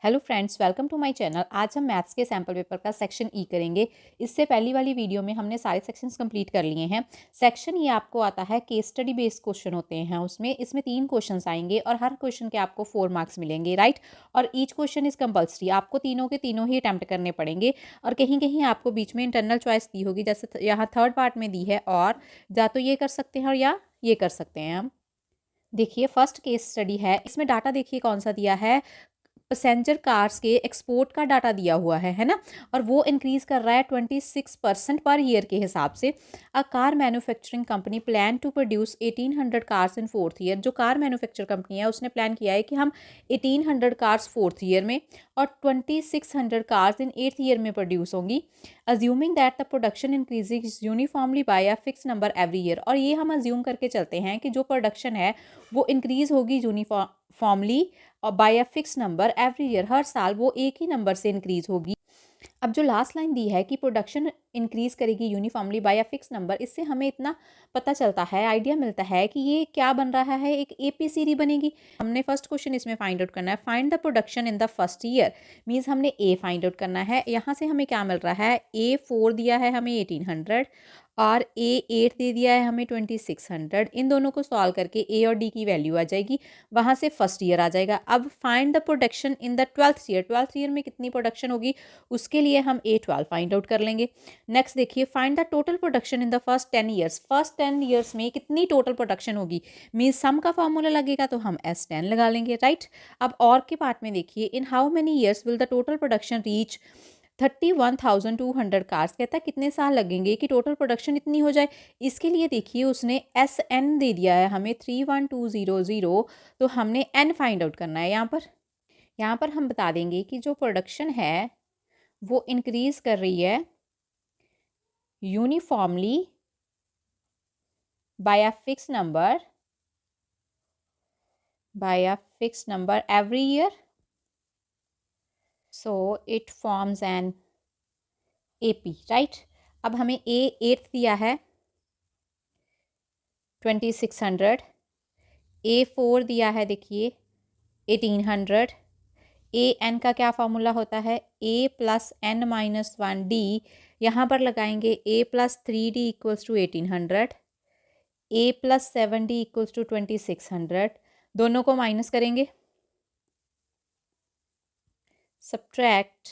Hello friends, welcome to my channel. आज हम maths के सैम्पल पेपर का सेक्शन ई करेंगे। इससे पहली वाली वीडियो में हमने सारे सेक्शंस कंप्लीट कर लिए हैं। सेक्शन ये आपको आता है केस स्टडी बेस्ड क्वेश्चन होते हैं इसमें 3 क्वेश्चंस आएंगे और हर क्वेश्चन के आपको 4 मार्क्स मिलेंगे, राइट। और ईच क्वेश्चन इज कंपल्सरी, आपको तीनों के तीनों ही अटैम्प्ट करने पड़ेंगे। और कहीं कहीं आपको बीच में इंटरनल चॉइस दी होगी, जैसे यहाँ थर्ड पार्ट में दी है, और या तो ये कर सकते हैं और या ये कर सकते हैं हम। देखिए फर्स्ट केस स्टडी है, इसमें डाटा देखिए कौन सा दिया है, पैसेंजर कार्स के एक्सपोर्ट का डाटा दिया हुआ है ना। और वो इंक्रीज कर रहा है 26% पर ईयर के हिसाब से। A car manufacturing company plan to produce 1800 cars in fourth year. जो कार मैन्युफैक्चर कंपनी है उसने प्लान किया है कि हम 1800 कार्स फोर्थ ईयर में और 2600 कार्स इन एट्थ ईयर में प्रोड्यूस होंगी, assuming that the production increases uniformly by a fix number every year. और ये हम अज्यूम करके चलते हैं कि जो प्रोडक्शन है वो इंक्रीज होगी यूनिफॉर्मली और by a fix number every year, हर साल वो एक ही नंबर से इंक्रीज होगी। अब जो लास्ट लाइन दी है कि प्रोडक्शन इंक्रीज करेगी uniformly by a fix number, इससे हमें इतना पता चलता है, आइडिया मिलता है कि ये क्या बन रहा है, एक एपीसीडी बनेगी। हमने फर्स्ट क्वेश्चन इसमें फाइंड आउट करना है, find the production in the first year. Means हमने ए फाइंड आउट करना है। यहाँ से हमें क्या मिल रहा है, ए 4 दिया है हमें 1800 और ए 8 दे दिया है हमें 2600। इन दोनों को सॉल्व करके ए और डी की वैल्यू आ जाएगी, वहाँ से फर्स्ट ईयर आ जाएगा। अब find the production in the twelfth year. Twelfth year में कितनी प्रोडक्शन होगी उसके लिए हम A12 फाइंड आउट कर लेंगे। नेक्स्ट देखिए, find the total production in the first 10 years. First 10 years में कितनी टोटल प्रोडक्शन होगी, मीन्स सम का फॉर्मूला लगेगा तो हम S10 लगा लेंगे, राइट। अब और के पार्ट में देखिए, in how many years will the total production reach 31,200 cars. कहता है कितने साल लगेंगे कि टोटल प्रोडक्शन इतनी हो जाए। इसके लिए देखिए उसने SN दे दिया है हमें 31200, तो हमने N फाइंड आउट करना है। यहाँ पर हम बता देंगे कि जो प्रोडक्शन है वो इंक्रीज कर रही है uniformly by a fix number every year, so it forms an AP, right. अब हमें ए 8 दिया है 2600, ए 4 दिया है देखिए 1800। ए एन का क्या फॉर्मूला होता है, a plus N minus 1 d. यहाँ पर लगाएंगे a plus 3 D equals to 1800, a plus 7 D equals to 2600। दोनों को माइनस करेंगे, सब्ट्रैक्ट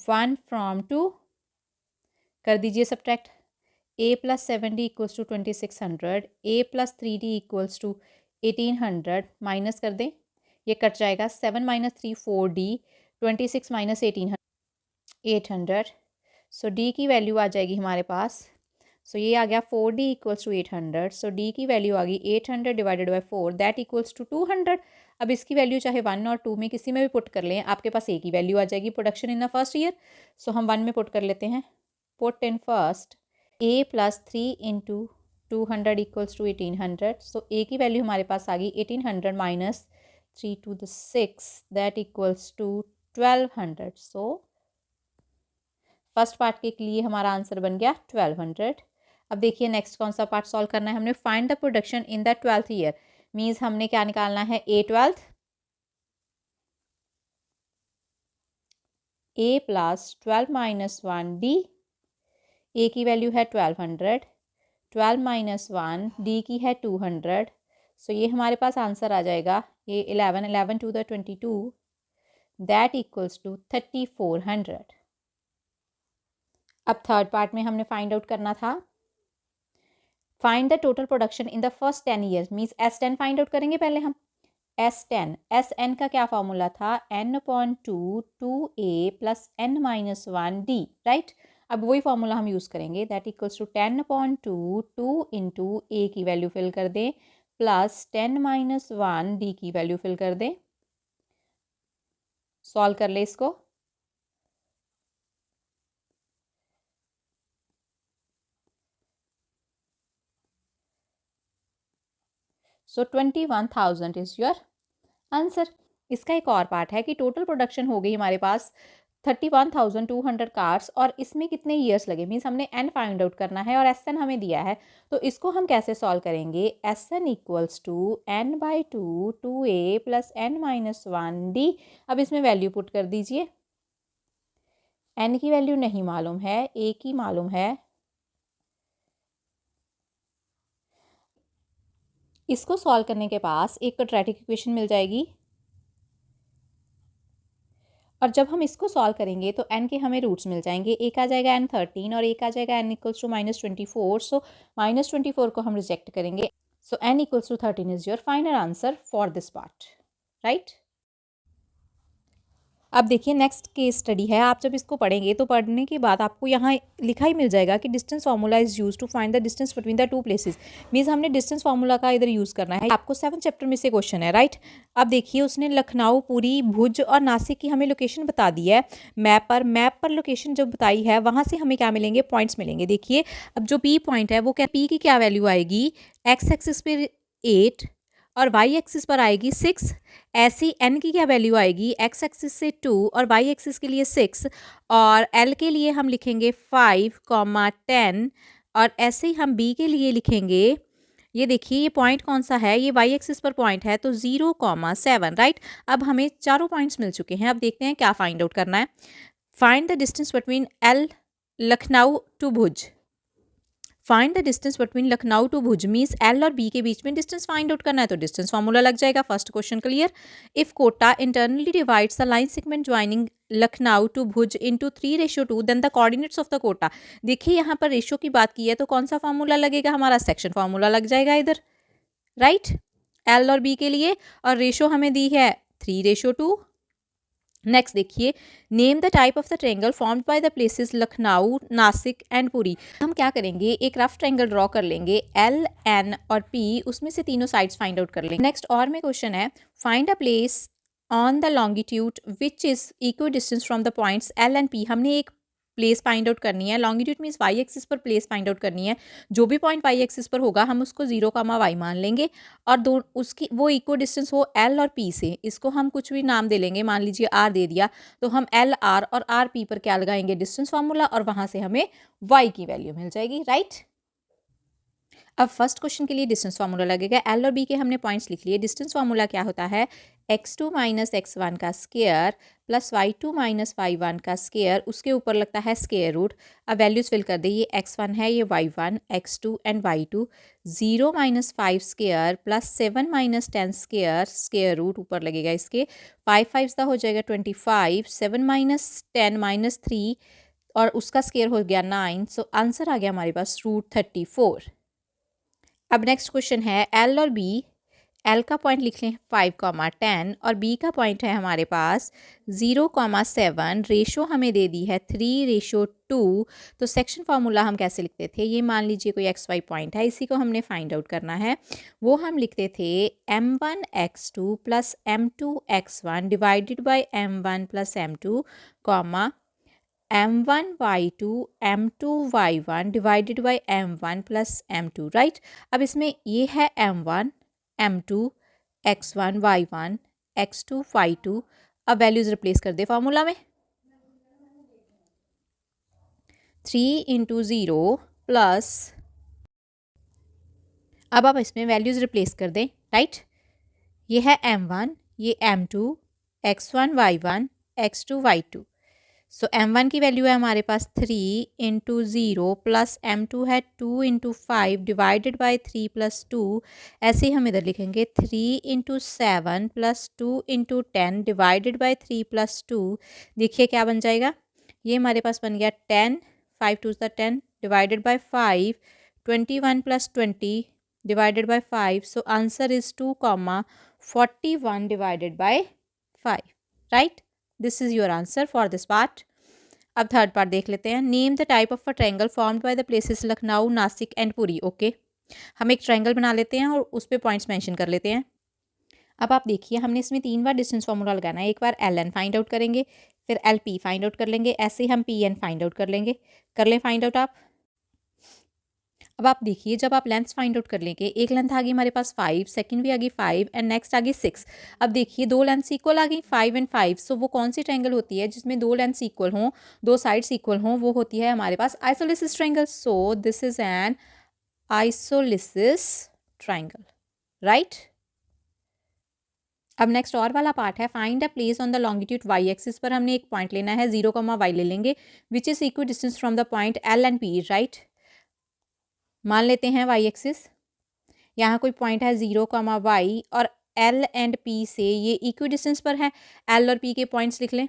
1 फ्रॉम 2, कर दीजिए subtract. A plus 7 D equals to 2600, A plus 3 D equals to 1800, minus कर दें, ये कट जाएगा। 7 minus 3 4 D, 26 minus 800। So D की वैल्यू आ जाएगी हमारे पास, सो ये आ गया 4 D equals to 800। So D की वैल्यू आ गई 800 divided by 4, that equals to 200। अब इसकी वैल्यू चाहे 1 और 2 में किसी में भी पुट कर लें, आपके पास ए की वैल्यू आ जाएगी, production in the first year. So हम 1 में पुट कर लेते हैं, put in first a plus 3 into 200 equals to 1800। So a की वैल्यू हमारे पास आ गई 1800 minus 3 to the 6, that equals to 1200। So first part के लिए हमारा आंसर बन गया 1200। अब देखिए नेक्स्ट कौन सा पार्ट सॉल्व करना है हमने, find the production in the twelfth year. Means हमने क्या निकालना है, A12, ए प्लस 12 माइनस 1 डी। ए की वैल्यू है 1200, 12 माइनस 1 डी की है 200। सो ये हमारे पास आंसर आ जाएगा, ये 11 to the 22, that equals to 3400। अब थर्ड पार्ट में हमने फाइंड आउट करना था, find the total production in the first 10 years. Means S10 find out करेंगे पहले हम। SN का क्या फॉर्मूला था, N/2 2A plus N minus 1D, right. अब वही फॉर्मूला हम यूज़ करेंगे, दैट इक्वल्स टू 10/2 2 इंटू ए की वैल्यू फिल कर दें प्लस 10 माइनस 1 डी की वैल्यू फिल कर दें। सॉल्व कर ले इसको, सो 21,000 इज योर आंसर। इसका एक और पार्ट है कि टोटल प्रोडक्शन हो गई हमारे पास 31,200 कार्स और इसमें कितने ईयर्स लगे, मीन्स हमने एन फाइंड आउट करना है और एस एन हमें दिया है। तो इसको हम कैसे सॉल्व करेंगे, S N equals to N by two A plus N minus one D. अब इसमें वैल्यू पुट कर दीजिए, एन की वैल्यू नहीं मालूम है, ए की मालूम है। इसको सॉल्व करने के पास एक क्वाड्रेटिक इक्वेशन मिल जाएगी और जब हम इसको सॉल्व करेंगे तो n के हमें रूट्स मिल जाएंगे, एक आ जाएगा n 13 और एक आ जाएगा n इक्वल्स टू -24। सो -24 को हम रिजेक्ट करेंगे। So n equals to 13 is your final answer for this part, right. अब देखिए नेक्स्ट केस स्टडी है। आप जब इसको पढ़ेंगे तो पढ़ने के बाद आपको यहाँ लिखा ही मिल जाएगा कि distance formula is use to find the distance between the two places. Means हमने डिस्टेंस फार्मूला का इधर यूज़ करना है। आपको 7th चैप्टर में से क्वेश्चन है, राइट। अब देखिए उसने लखनऊ, पुरी, भुज और नासिक की हमें लोकेशन बता दी है मैप पर लोकेशन जो बताई है वहाँ से हमें क्या मिलेंगे, पॉइंट्स मिलेंगे। देखिए अब जो पी पॉइंट है वो क्या, पी की क्या वैल्यू आएगी, एक्स एक्सिस पे 8 और वाई एक्सिस पर आएगी 6। ऐसी एन की क्या वैल्यू आएगी, एक्स एक्सिस से 2 और वाई एक्सिस के लिए 6 और एल के लिए हम लिखेंगे 5, 10 और ऐसे ही हम बी के लिए लिखेंगे, ये देखिए ये पॉइंट कौन सा है, ये वाई एक्सिस पर पॉइंट है तो 0, 7, राइट। अब हमें चारों पॉइंट्स मिल चुके हैं। अब देखते हैं क्या फाइंड आउट करना है। Find the distance between L Lucknow to Bhuj. Find the distance between Lucknow to Bhuj means L और बी के बीच में डिस्टेंस फाइंड आउट करना है तो डिस्टेंस फार्मूला लग जाएगा। First question clear. If Kota internally divides the line segment joining Lucknow to Bhuj into 3:2 then the coordinates of the Kota. देखिए यहाँ पर रेशियो की बात की है तो कौन सा फार्मूला लगेगा, हमारा सेक्शन फार्मूला लग जाएगा इधर, राइट, एल और बी के लिए। और रेशियो हमें दी है 3:2। नेक्स्ट देखिए, name the type of the triangle formed by the places Lucknow, Nashik and Puri. हम क्या करेंगे, एक रफ ट्रायंगल ड्रॉ कर लेंगे, एल, एन और पी, उसमें से तीनों साइड्स फाइंड आउट कर लेंगे। नेक्स्ट और में क्वेश्चन है, find a place on the longitude which is equal distance from the points L and P. हमने एक प्लेस फाइंड आउट करनी है, लॉन्गिट्यूड मीन्स वाई एक्सिस पर प्लेस फाइंड आउट करनी है। जो भी पॉइंट वाई एक्सिस पर होगा हम उसको 0, y मान लेंगे और दो उसकी वो इक्वल डिस्टेंस हो एल और पी से। इसको हम कुछ भी नाम दे लेंगे, मान लीजिए आर दे दिया तो हम एल आर और आर पी पर क्या लगाएंगे, डिस्टेंस फार्मूला, और वहां से हमें वाई की वैल्यू मिल जाएगी, राइट। अब फर्स्ट क्वेश्चन के लिए डिस्टेंस फार्मूला लगेगा। एल और बी के हमने पॉइंट्स लिख लिए। डिस्टेंस फार्मूला क्या होता है, x2 माइनस x1 का square plus y2 minus y1 का स्क्वायर, उसके ऊपर लगता है स्क्वायर रूट। अब वैल्यूज फिल कर दे, ये x1 है, ये y1, x2 and y2। 0 minus 5 square plus 7 minus 10 square, square root ऊपर लगेगा इसके। 5 5 हो जाएगा 25, 7 माइनस 10 माइनस 3 और उसका स्क्वायर हो गया 9। सो आंसर आ गया हमारे पास √34। अब नेक्स्ट क्वेश्चन है, एल और बी, एल का पॉइंट लिख लें 5, 10 और बी का पॉइंट है हमारे पास 0, 7। रेशो हमें दे दी है 3:2। तो सेक्शन फार्मूला हम कैसे लिखते थे, ये मान लीजिए कोई XY पॉइंट है, इसी को हमने फाइंड आउट करना है। वो हम लिखते थे M1x2 plus M2x1 divided by M1 plus M2 comma M1y2 M2y1 divided by M1 plus M2, right. अब इसमें ये है M1 M2 x1 y1 x2 y2। अब वैल्यूज रिप्लेस कर दे फार्मूला में, 3 × 0 प्लस, अब आप इसमें वैल्यूज रिप्लेस कर दें, राइट। ये है M1, ये M2 x1 y1 x2 y2। सो M1 की वैल्यू है हमारे पास 3 × 0 प्लस M2 है 2 × 5 डिवाइडेड बाई 3 प्लस 2। ऐसे ही हम इधर लिखेंगे 3 × 7 प्लस 2 × 10 डिवाइडेड बाई 3 प्लस 2। देखिए क्या बन जाएगा, ये हमारे पास बन गया 10, 5 2 10 divided by 5, 21 plus 20 divided by 5। So answer is 2, 41 divided by 5, right. This is your answer for this part. अब थर्ड पार्ट देख लेते हैं। Name the type of a triangle formed by the places Lucknow, Nashik and Puri. Okay, हम एक triangle बना लेते हैं और उस पर पॉइंट्स मेंशन कर लेते हैं। अब आप देखिए हमने इसमें 3 बार डिस्टेंस फार्मूला लगाना है। एक बार एल एन फाइंड आउट करेंगे, फिर एल पी फाइंड आउट कर लेंगे, ऐसे ही हम पी एन फाइंड आउट कर लेंगे। कर लें फाइंड आउट आप। अब आप देखिए, जब आप लेंथ फाइंड आउट कर लेंगे, एक लेंथ आ गई हमारे पास 5, सेकंड भी आ गई 5 एंड नेक्स्ट आ गई 6। अब देखिए दो लेंथ्स इक्वल आ गई 5 एंड 5। सो वो कौन सी ट्रायंगल होती है जिसमें दो लेंथ्स इक्वल हों, दो साइड्स इक्वल हों? वो होती है हमारे पास isosceles triangle. So this is an isosceles triangle, right. अब नेक्स्ट और वाला पार्ट है, find a place on the longitude y axis पर हमने एक पॉइंट लेना है, 0, y ले लेंगे, which is equi distance from the point L and P, right. मान लेते हैं वाई एक्सिस, यहाँ कोई पॉइंट है 0, y और एल एंड पी से ये इक्वी डिस्टेंस पर है। एल और पी के पॉइंट्स लिख लें।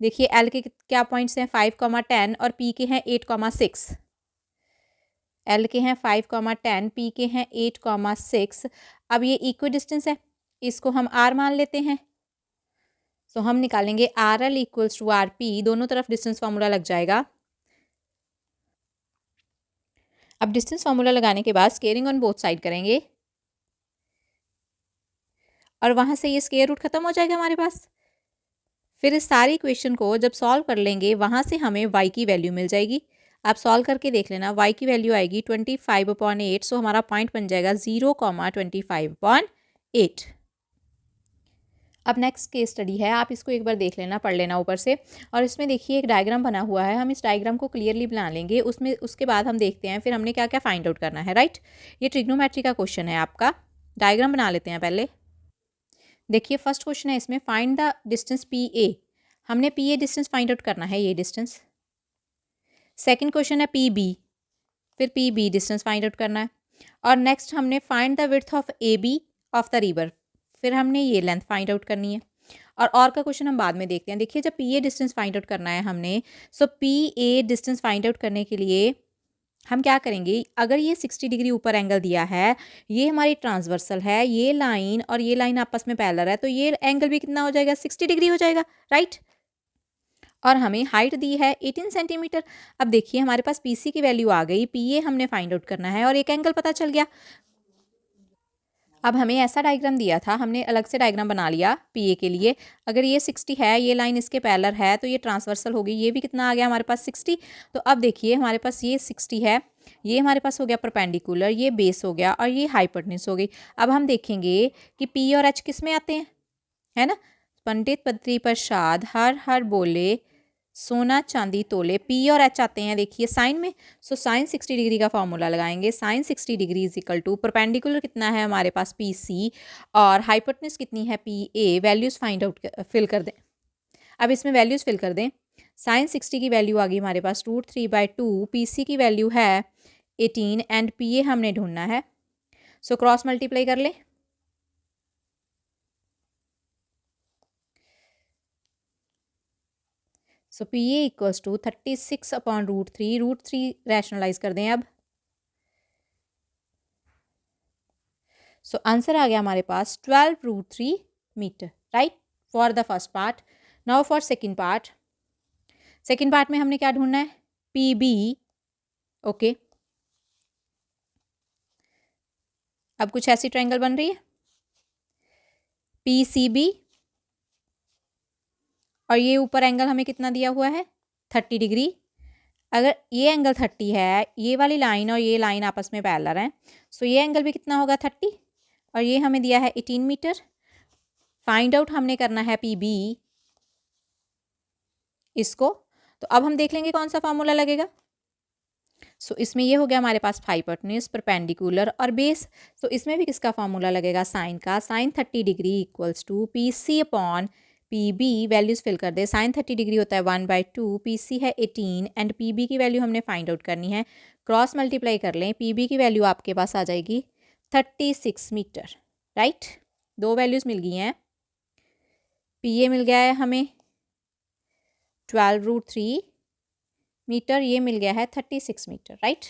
देखिए एल के क्या पॉइंट्स हैं, 5, 10 और पी के हैं 8, 6। एल के हैं 5, 10, पी के हैं 8, 6। अब ये इक्वी डिस्टेंस है, इसको हम आर मान लेते हैं। सो हम निकालेंगे R L equals to R P, दोनों तरफ डिस्टेंस फार्मूला लग जाएगा। अब डिस्टेंस फार्मूला लगाने के बाद स्केयरिंग ऑन बोथ साइड करेंगे और वहाँ से ये स्केयर रूट खत्म हो जाएगा हमारे पास। फिर इस सारी इक्वेशन को जब सॉल्व कर लेंगे, वहाँ से हमें y की वैल्यू मिल जाएगी। आप सॉल्व करके देख लेना, y की वैल्यू आएगी 25/8। सो हमारा पॉइंट बन जाएगा 0,25/8। अब नेक्स्ट केस स्टडी है, आप इसको एक बार देख लेना, पढ़ लेना ऊपर से। और इसमें देखिए एक डायग्राम बना हुआ है, हम इस डायग्राम को क्लियरली बना लेंगे, उसमें उसके बाद हम देखते हैं फिर हमने क्या क्या फाइंड आउट करना है, राइट। ये ट्रिग्नोमेट्री का क्वेश्चन है आपका। डायग्राम बना लेते हैं पहले। देखिए फर्स्ट क्वेश्चन है इसमें, find the distance P A. हमने P A distance find out करना है, ये डिस्टेंस। सेकंड क्वेश्चन है पी बी, फिर P B distance find out करना है। और नेक्स्ट हमने find the width of A B of the river, फिर हमने ये लेंथ फाइंड आउट करनी है। और का क्वेश्चन हम बाद में देखते हैं। देखिए जब P A distance find out करना है हमने, so P A distance find out करने के लिए हम क्या करेंगे, अगर ये 60 डिग्री ऊपर एंगल दिया है, ये हमारी ट्रांसवर्सल है, ये लाइन और ये लाइन आपस में पैरेलल है, तो ये एंगल भी कितना हो जाएगा, 60 डिग्री हो जाएगा, राइट। और हमें हाइट दी है 18 सेंटीमीटर। अब देखिए हमारे पास पीसी की वैल्यू आ गई, पीए हमने फाइंड आउट करना है और एक एंगल पता चल गया। अब हमें ऐसा डायग्राम दिया था, हमने अलग से डायग्राम बना लिया पीए के लिए। अगर ये 60 है, ये लाइन इसके पैरेलल है, तो ये ट्रांसवर्सल होगी, ये भी कितना आ गया हमारे पास 60। तो अब देखिए हमारे पास ये 60 है, ये हमारे पास हो गया परपेंडिकुलर, ये बेस हो गया और ये हाइपोटेन्यूज हो गई। अब हम देखेंगे कि पी और एच किस में आते हैं, है ना। पंडित बद्री प्रसाद हर हर बोले, सोना चांदी तोले, पी और एच आते हैं देखिए साइन में। सो साइन 60 डिग्री का फॉर्मूला लगाएंगे। Sine 60 degree is equal to perpendicular कितना है हमारे पास पी सी और हाइपोटेन्यूज कितनी है P A. Values find out fill कर दें। अब इसमें वैल्यूज़ फिल कर दें। साइन 60 की वैल्यू आ गई हमारे पास √3/2, पी सी की वैल्यू है 18 एंड पी ए हमने ढूंढना है। सो क्रॉस मल्टीप्लाई कर लें। So P A equals to 36/√3, √3 rationalise कर दें अब। सो आंसर आ गया हमारे पास 12√3 metre, right, for the first part. Now for second part. Second part में हमने क्या ढूंढना है, पी बी, ओके। अब कुछ ऐसी ट्रायंगल बन रही है, पी सी बी, और ये ऊपर एंगल हमें कितना दिया हुआ है 30 डिग्री। अगर ये एंगल 30 है, ये वाली लाइन और ये लाइन आपस में पैरेलल है, सो ये एंगल भी कितना होगा 30, और ये हमें दिया है 18 मीटर। फाइंड आउट हमने करना है पी बी इसको। तो अब हम देख लेंगे कौन सा फार्मूला लगेगा। सो इसमें ये हो गया हमारे पास हाइपोटेन्यूज, परपेंडिकुलर और बेस। सो इसमें भी किसका फार्मूला लगेगा, साइन का। Sine 30 degree equals to P C upon P B. Values fill कर दे। साइन 30 डिग्री होता है 1/2, पी सी है 18 एंड पी बी की वैल्यू हमने फाइंड आउट करनी है। क्रॉस मल्टीप्लाई कर लें, पी बी की वैल्यू आपके पास आ जाएगी 36 मीटर, राइट। दो वैल्यूज़ मिल गई हैं। पी ए मिल गया है हमें 12√3 मीटर, ये मिल गया है 36 मीटर, राइट।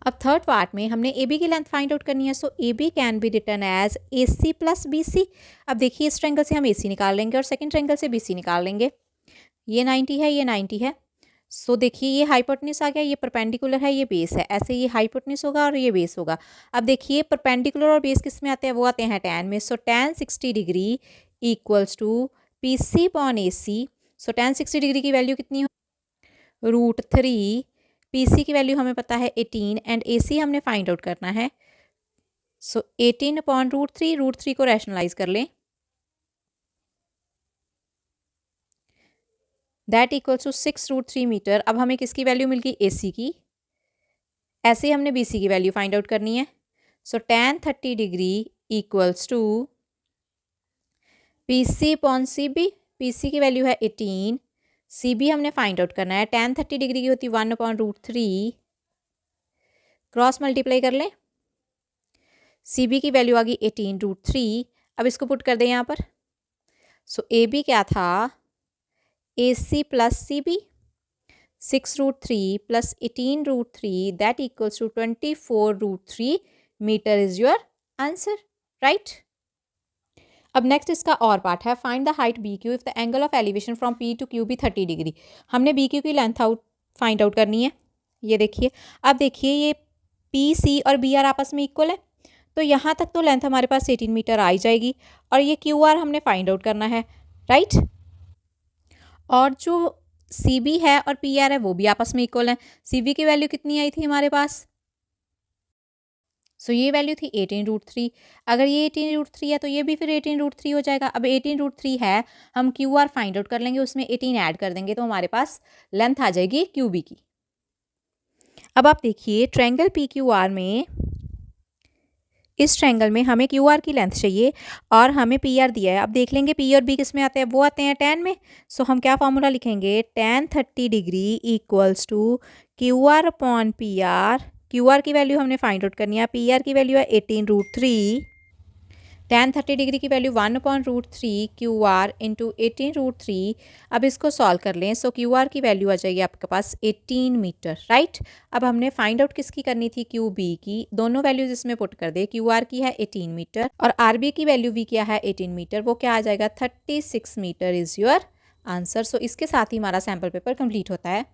अब थर्ड पार्ट में हमने ए बी की लेंथ फाइंड आउट करनी है। So A B can be written as A C plus B C. अब देखिए इस ट्रायंगल से हम ए सी निकाल लेंगे और सेकंड ट्रायंगल से बी सी निकाल लेंगे। ये 90 है, ये 90 है। सो देखिए ये हाइपोटेन्यूज आ गया, ये परपेंडिकुलर है, ये बेस है। ऐसे ये हाइपोटेन्यूज होगा और ये बेस होगा। अब देखिए परपेंडिकुलर और बेस किस में आते हैं, वो आते हैं tan में। So tan 60 degree equals to P C upon A C. So tan 60 degree की वैल्यू कितनी हो, √3 PC की वैल्यू हमें पता है 18 एंड AC हमने फाइंड आउट करना है। सो 18 अपॉन √3, √3 को रैशनलाइज कर लें, दैट इक्वल्स टू 6 √3 मीटर। अब हमें किसकी वैल्यू मिल गई? AC की। ऐसे ही हमने BC की वैल्यू फाइंड आउट करनी है। So tan 30 degree equals to PC upon CB। PC की वैल्यू है 18, CB हमने फाइंड आउट करना है। tan 30 डिग्री की होती है 1 अपॉन √3, क्रॉस मल्टीप्लाई कर लें, CB की वैल्यू आ गई 18 √3। अब इसको पुट कर दें यहाँ पर। सो AB क्या था? AC plus CB, 6 √3 plus 18 √3 that equals to 24 √3 meter is your answer, right. अब नेक्स्ट इसका और पार्ट है, find the height BQ if the angle of elevation from P to Q भी 30 डिग्री। हमने BQ की लेंथ फाइंड आउट करनी है। ये देखिए, अब देखिए ये PC और BR आपस में इक्वल है, तो यहाँ तक तो लेंथ हमारे पास 18 मीटर आ ही जाएगी, और ये QR हमने फाइंड आउट करना है, राइट। और जो CB है और PR है वो भी आपस में इक्वल है। CB की वैल्यू कितनी आई थी हमारे पास? सो ये वैल्यू थी 18 √3। अगर ये 18 √3 है तो ये भी फिर 18 √3 हो जाएगा। अब 18 √3 है, हम QR फाइंड आउट कर लेंगे, उसमें 18 ऐड कर देंगे तो हमारे पास लेंथ आ जाएगी QB की। अब आप देखिए ट्रायंगल PQR में, इस ट्रायंगल में हमें QR की लेंथ चाहिए और हमें PR दिया है। अब देख लेंगे P और B किस में आते हैं? वो आते हैं tan में। सो हम क्या फॉर्मूला लिखेंगे? tan 30 degree equals to QR upon PR। QR की वैल्यू हमने फाइंड आउट करनी है, PR की वैल्यू है 18 √3, tan 30 डिग्री की वैल्यू 1 अपॉन √3 QR इंटू 18 √3। अब इसको सॉल्व कर लें, सो QR की वैल्यू आ जाएगी आपके पास 18 मीटर, राइट। अब हमने फाइंड आउट किसकी करनी थी? QB की। दोनों वैल्यूज इसमें पुट कर दे, QR की है 18 मीटर और RB की वैल्यू भी क्या है? 18 मीटर। वो क्या आ जाएगा? 36 मीटर इज योर आंसर। सो इसके साथ ही हमारा सैम्पल पेपर कंप्लीट होता है।